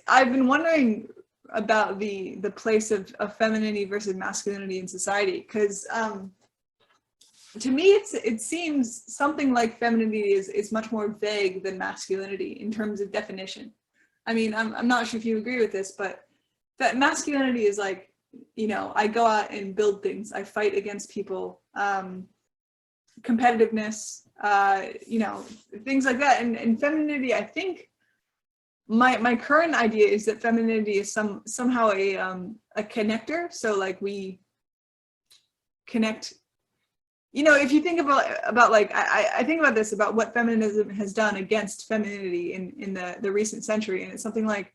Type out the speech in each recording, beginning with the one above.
I've been wondering about the place of femininity versus masculinity in society, because to me it seems something like femininity is much more vague than masculinity in terms of definition. I mean, I'm not sure if you agree with this, but that masculinity is like, you know, I go out and build things, I fight against people, competitiveness, you know, things like that. And femininity, I think my current idea is that femininity is somehow a connector. So like we connect, you know, if you think about like, I think about this, about what feminism has done against femininity in the recent century. And it's something like,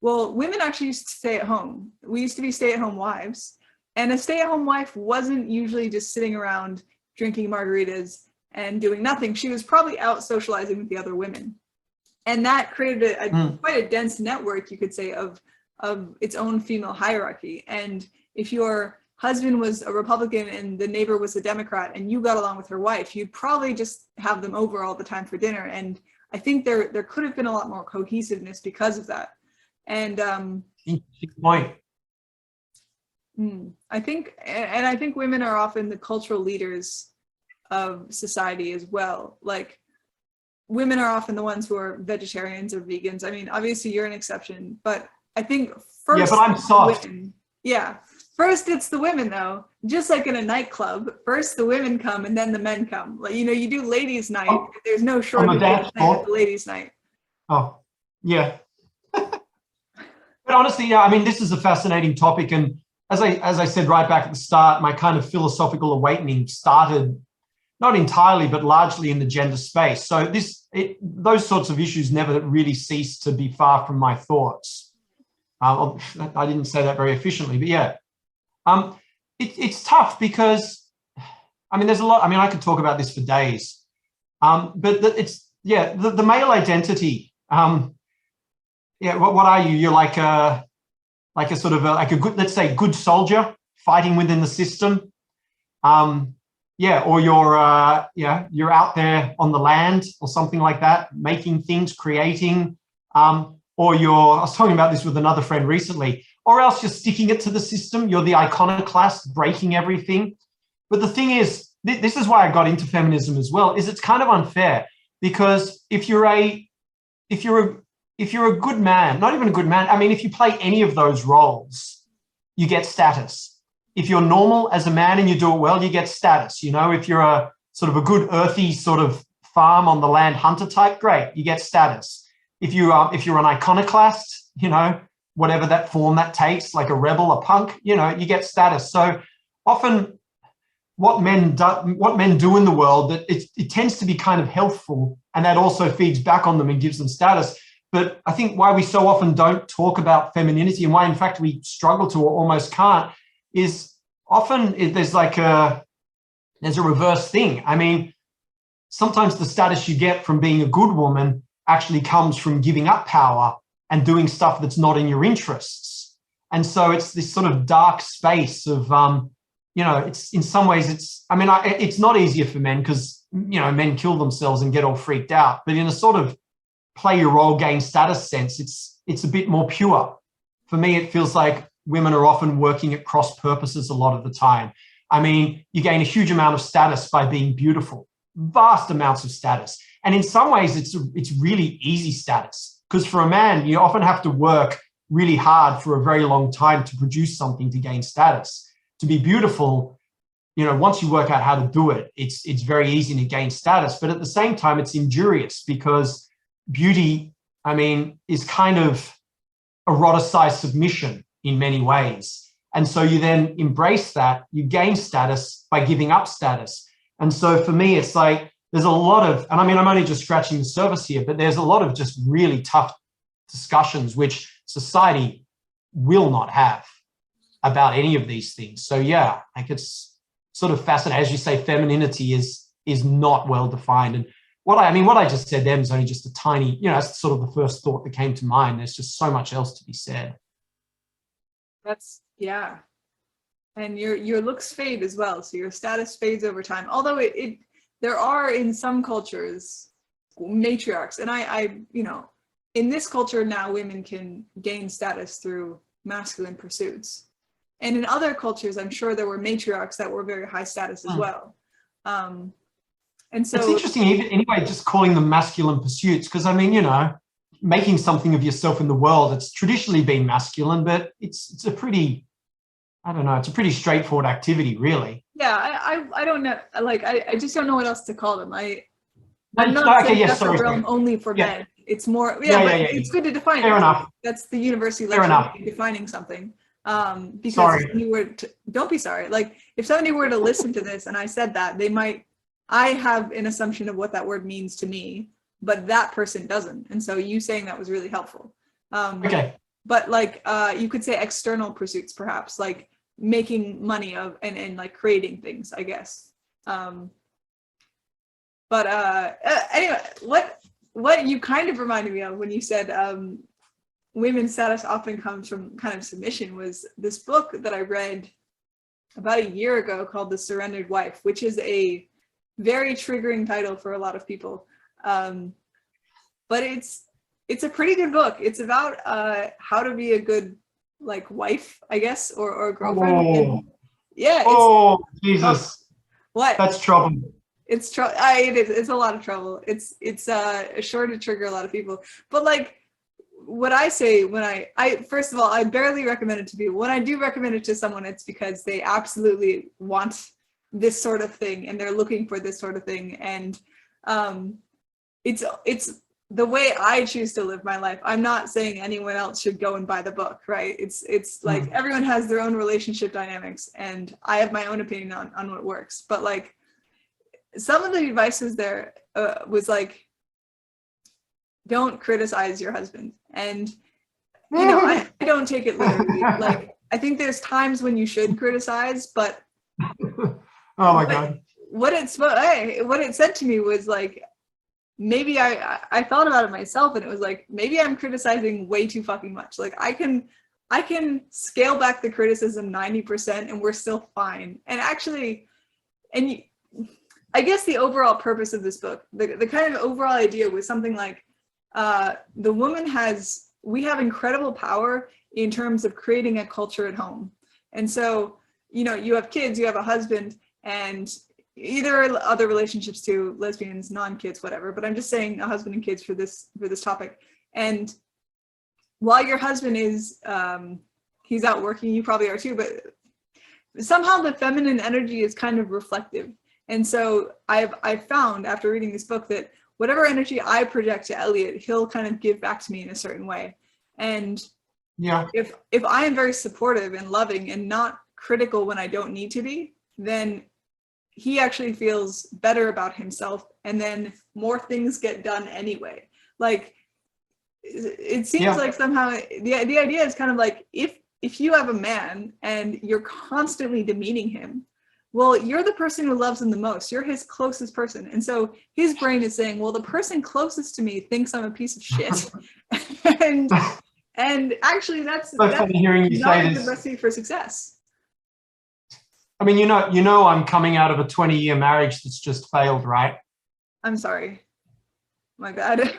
well, women actually used to stay at home. We used to be stay-at-home wives. And a stay-at-home wife wasn't usually just sitting around drinking margaritas and doing nothing. She was probably out socializing with the other women. And that created quite a dense network, you could say, of its own female hierarchy. And if your husband was a Republican and the neighbor was a Democrat and you got along with her wife, you'd probably just have them over all the time for dinner. And I think there could have been a lot more cohesiveness because of that. And interesting point. I think women are often the cultural leaders of society as well. Like, women are often the ones who are vegetarians or vegans. I mean, obviously you're an exception, but I think first, yeah, but I'm soft. First it's the women, though. Just like in a nightclub, first the women come and then the men come. Like, you know, you do ladies' night. There's no shortage of the ladies' night. Oh, yeah. But honestly, yeah, I mean, this is a fascinating topic. And as I said right back at the start, my kind of philosophical awakening started not entirely, but largely in the gender space. So those sorts of issues never really ceased to be far from my thoughts. I didn't say that very efficiently, but yeah. It's tough because, I mean, there's a lot, I mean, I could talk about this for days. But the male identity, what are you? You're like a sort of like a good, let's say, good soldier fighting within the system. Or you're out there on the land or something like that, making things, creating, I was talking about this with another friend recently, or else you're sticking it to the system. You're the iconoclast, breaking everything. But the thing is, this is why I got into feminism as well, is it's kind of unfair, because if you're a good man, not even a good man, I mean, if you play any of those roles, you get status. If you're normal as a man and you do it well, you get status. You know, if you're a sort of a good earthy sort of farm on the land hunter type, great, you get status. If you're an iconoclast, you know, whatever that form that takes, like a rebel, a punk, you know, you get status. So often what men do in the world, that it tends to be kind of healthful, and that also feeds back on them and gives them status. But I think why we so often don't talk about femininity, and why in fact we struggle to or almost can't, is often there's a reverse thing. I mean, sometimes the status you get from being a good woman actually comes from giving up power and doing stuff that's not in your interests. And so it's this sort of dark space of, it's in some ways it's not easier for men because, you know, men kill themselves and get all freaked out. But in a sort of play your role, gain status sense, it's a bit more pure. For me, it feels like women are often working at cross purposes a lot of the time. I mean, you gain a huge amount of status by being beautiful, vast amounts of status. And in some ways, it's really easy status, because for a man, you often have to work really hard for a very long time to produce something to gain status. To be beautiful, you know, once you work out how to do it, it's very easy to gain status. But at the same time, it's injurious, because beauty, I mean, is kind of eroticized submission in many ways. And so you then embrace that, you gain status by giving up status. And so for me, it's like, there's a lot of, and I mean, I'm only just scratching the surface here, but there's a lot of just really tough discussions which society will not have about any of these things. So yeah, like, it's sort of fascinating. As you say, femininity is not well defined. And what I just said then is only just a tiny, you know, that's sort of the first thought that came to mind. There's just so much else to be said. Yeah. And your looks fade as well. So your status fades over time. Although there are in some cultures matriarchs, and I in this culture now, women can gain status through masculine pursuits. And in other cultures, I'm sure there were matriarchs that were very high status as well. And so it's interesting, even anyway, just calling them masculine pursuits, because I mean, you know, making something of yourself in the world, it's traditionally been masculine, but it's a pretty, I don't know, it's a pretty straightforward activity, really. Yeah, I don't know, like I just don't know what else to call them. I'm not No, okay, saying yes, that's a realm sorry. only for Yeah. men. It's more, Yeah, but yeah. it's good to define Fair it. enough. That's the university Fair lecture enough. defining something. Because Sorry. if somebody were to, don't be sorry. Like if somebody were to listen to this and I said that, they might, I have an assumption of what that word means to me, but that person doesn't. And so you saying that was really helpful. Okay. But like you could say external pursuits, perhaps, like making money of and like creating things, I guess. But anyway, what you kind of reminded me of when you said women's status often comes from kind of submission was this book that I read about a year ago called The Surrendered Wife, which is a very triggering title for a lot of people. But it's a pretty good book. It's about how to be a good like wife, I guess, or a girlfriend. Oh, yeah. oh, Jesus. What? That's trouble. It's trouble. It is. It's a lot of trouble. It's sure to trigger a lot of people. But like what I say when I first of all, I barely recommend it to people. When I do recommend it to someone, it's because they absolutely want this sort of thing and they're looking for this sort of thing. And it's the way I choose to live my life. I'm not saying anyone else should go and buy the book, right? It's like everyone has their own relationship dynamics and I have my own opinion on what works. But like some of the advice was there was like, don't criticize your husband. And, you know, I don't take it literally. Like, I think there's times when you should criticize, but oh my God. What it said to me was like, maybe I thought about it myself and it was like, maybe I'm criticizing way too fucking much. Like I can scale back the criticism 90% and we're still fine. And actually, I guess the overall purpose of this book, the kind of overall idea was something like, the woman we have incredible power in terms of creating a culture at home. And so, you know, you have kids, you have a husband, and either other relationships too, lesbians, non-kids, whatever, but I'm just saying a husband and kids for this topic. And while your husband is, he's out working, you probably are too, but somehow the feminine energy is kind of reflective. And so I've found after reading this book that whatever energy I project to Elliot, he'll kind of give back to me in a certain way. And yeah, if I am very supportive and loving and not critical when I don't need to be, then he actually feels better about himself and then more things get done anyway. Like it seems like somehow the idea is kind of like if you have a man and you're constantly demeaning him, well, you're the person who loves him the most. You're his closest person. And so his brain is saying, well, the person closest to me thinks I'm a piece of shit. and actually that's funny hearing you not say a good this. recipe for success. I mean, you know, I'm coming out of a 20-year marriage that's just failed, right? I'm sorry. My God.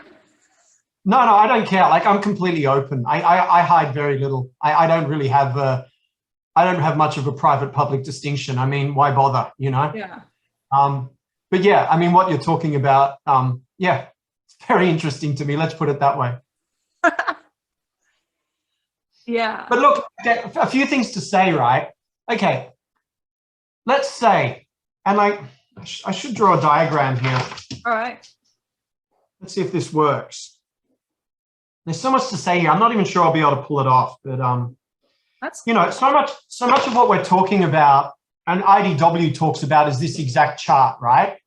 No, I don't care. Like I'm completely open. I hide very little. I don't really have I don't have much of a private public distinction. I mean, why bother, you know? Yeah. But yeah, I mean, what you're talking about, yeah, it's very interesting to me. Let's put it that way. Yeah. But look, okay, a few things to say, right? Okay, let's say, and I should draw a diagram here. All right. Let's see if this works. There's so much to say here. I'm not even sure I'll be able to pull it off, but you know, so much of what we're talking about and IDW talks about is this exact chart, right?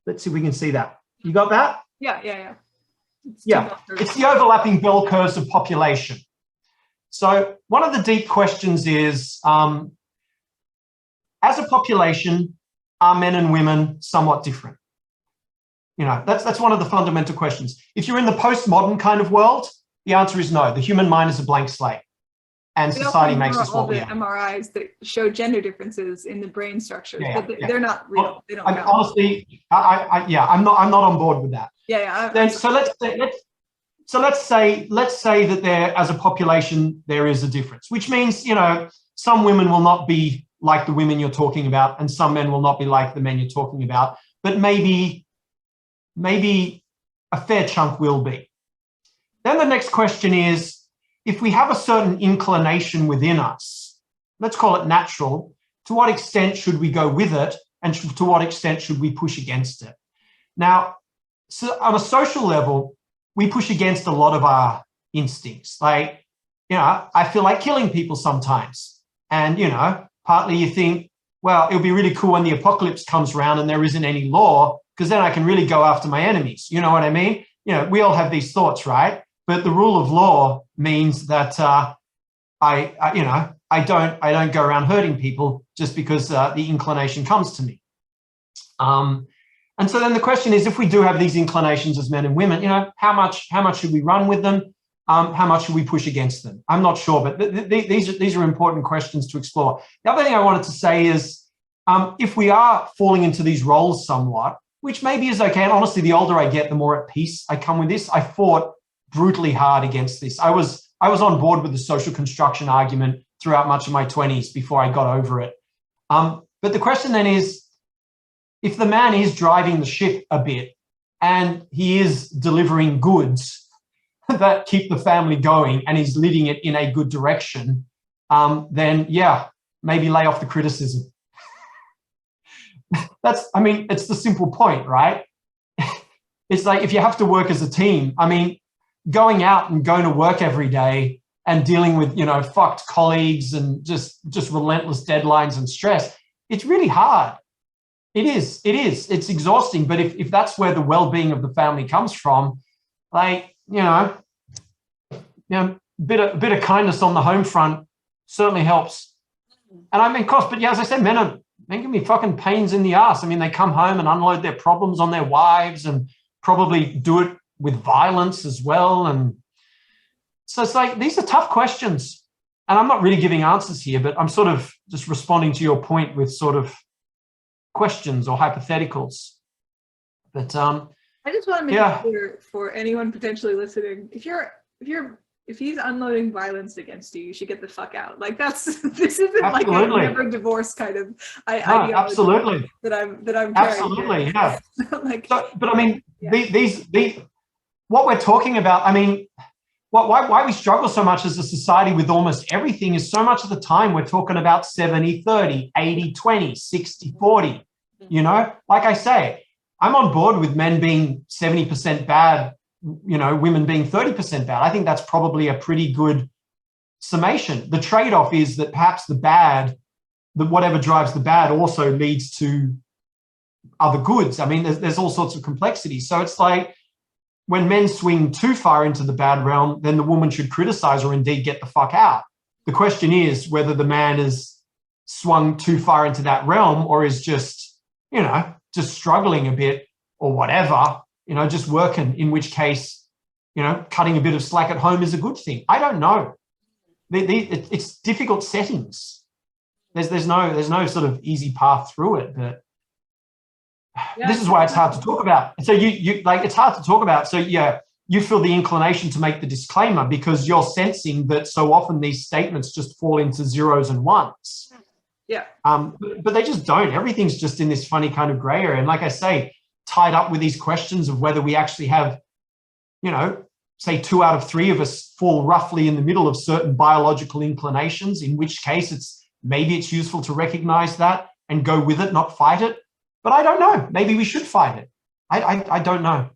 Let's see if we can see that. You got that? Yeah. It's the overlapping bell curves of population. So one of the deep questions is, as a population, are men and women somewhat different? You know, that's one of the fundamental questions. If you're in the postmodern kind of world, the answer is no. The human mind is a blank slate. And society makes us what we are. MRIs that show gender differences in the brain structures, but they're not real. Well, they don't honestly, I'm not on board with that. Yeah. Then, so So let's say that there, as a population, there is a difference, which means, you know, some women will not be like the women you're talking about, and some men will not be like the men you're talking about, but maybe a fair chunk will be. Then the next question is, if we have a certain inclination within us, let's call it natural, to what extent should we go with it, and to what extent should we push against it? Now, so on a social level, we push against a lot of our instincts. Like, you know, I feel like killing people sometimes. And, you know, partly you think, well, it'll be really cool when the apocalypse comes around and there isn't any law, because then I can really go after my enemies. You know what I mean? You know, we all have these thoughts, right? But the rule of law means that I don't go around hurting people just because the inclination comes to me. And so then the question is, if we do have these inclinations as men and women, you know, how much should we run with them? How much should we push against them? I'm not sure, but these are important questions to explore. The other thing I wanted to say is, if we are falling into these roles somewhat, which maybe is okay, and honestly, the older I get, the more at peace I come with this. I fought brutally hard against this. I was on board with the social construction argument throughout much of my 20s before I got over it. But the question then is, if the man is driving the ship a bit and he is delivering goods that keep the family going and he's leading it in a good direction, then yeah, maybe lay off the criticism. It's the simple point, right? It's like, if you have to work as a team, I mean, going out and going to work every day and dealing with, you know, fucked colleagues and just relentless deadlines and stress, it's really hard. It is. It's exhausting. But if that's where the well-being of the family comes from, like, a bit of kindness on the home front certainly helps. And I mean, of course, but yeah, as I said, men can be fucking pains in the ass. I mean, they come home and unload their problems on their wives and probably do it with violence as well. And so it's like, these are tough questions. And I'm not really giving answers here, but I'm sort of just responding to your point with sort of questions or hypotheticals. But I just want to make it clear for anyone potentially listening, if he's unloading violence against you, you should get the fuck out. Like, this isn't like a never divorce kind of ideology. Absolutely. that I'm carrying. Absolutely, yeah. Like, so, but I mean, these what we're talking about, I mean, why we struggle so much as a society with almost everything is so much of the time we're talking about 70-30, 80-20, 60-40, you know? Like I say, I'm on board with men being 70% bad, you know, women being 30% bad. I think that's probably a pretty good summation. The trade-off is that perhaps whatever drives the bad also leads to other goods. I mean, there's all sorts of complexities. So it's like, when men swing too far into the bad realm, then the woman should criticize or indeed get the fuck out. The question is whether the man is swung too far into that realm or is just struggling a bit or whatever, you know, just working, in which case, you know, cutting a bit of slack at home is a good thing. I don't know. It's difficult settings. There's no sort of easy path through it, but this is why it's hard to talk about. So it's hard to talk about. So yeah, you feel the inclination to make the disclaimer because you're sensing that so often these statements just fall into zeros and ones. Yeah. But they just don't. Everything's just in this funny kind of gray area. And like I say, tied up with these questions of whether we actually have, you know, say 2 out of 3 of us fall roughly in the middle of certain biological inclinations, in which case maybe it's useful to recognize that and go with it, not fight it. But I don't know. Maybe we should fight it. I don't know.